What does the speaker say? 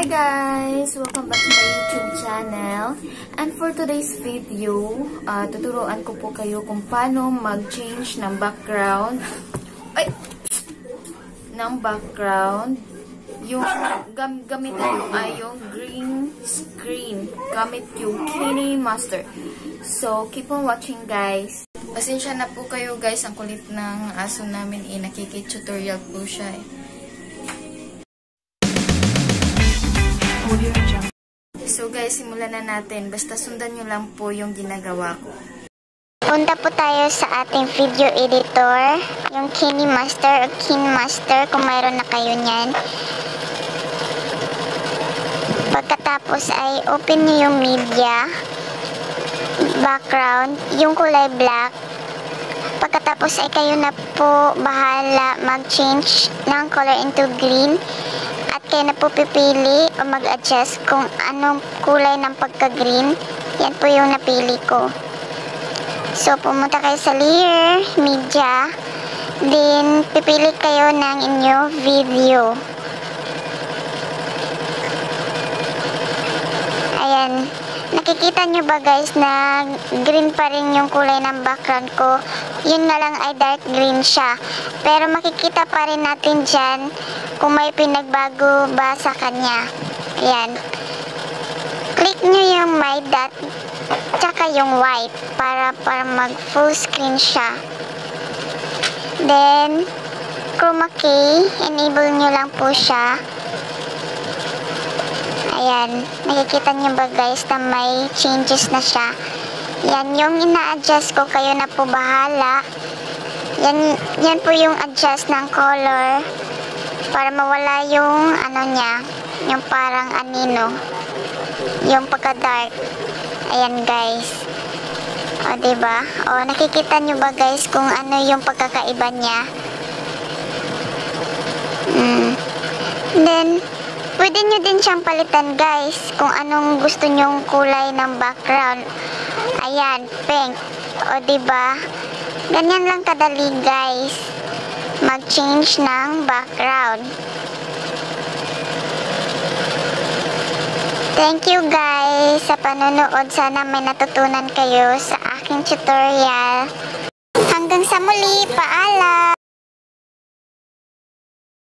Hi guys! Welcome back to my YouTube channel. And for today's video, tuturuan ko po kayo kung paano mag-change ng background. Yung gamitan nyo ay yung green screen. Gamit yung KineMaster. So, keep on watching guys. Pasensya na po kayo guys. Ang kulit ng aso namin. Nakikitutorial po siya eh. So guys, simulan na natin. Basta sundan nyo lang po yung ginagawa ko. Punta po tayo sa ating video editor, yung KineMaster o KineMaster kung mayroon na kayo niyan. Pagkatapos ay open nyo yung media, background, yung kulay black. Pagkatapos ay kayo na po bahala mag-change ng color into green. Kaya na po pipili o mag-adjust kung anong kulay ng pagka-green. Yan po yung napili ko. So, pumunta kayo sa layer, media, then pipili kayo ng inyong video. Ayan. Nakikita nyo ba guys na green pa rin yung kulay ng background ko? Yun na lang ay dark green siya. Pero makikita pa rin natin dyan kung may pinagbago ba sa kanya. Ayan. Click nyo yung my dot tsaka yung white para mag full screen siya. Then, chroma key, enable nyo lang po siya. Ayan, nakikita nyo ba guys na may changes na siya. Yan, yung ina-adjust ko, kayo na po bahala. Yan po yung adjust ng color para mawala yung ano niya, yung parang anino, yung pagka-dark. Ayan guys. O, diba? O, nakikita nyo ba guys kung ano yung pagkakaiba niya? Then, pwede nyo din siyang palitan guys kung anong gusto nyong kulay ng background. Ayan, pink. O diba? Ganyan lang kadali guys mag-change ng background. Thank you guys sa panonood. Sana may natutunan kayo sa aking tutorial. Hanggang sa muli, paalam!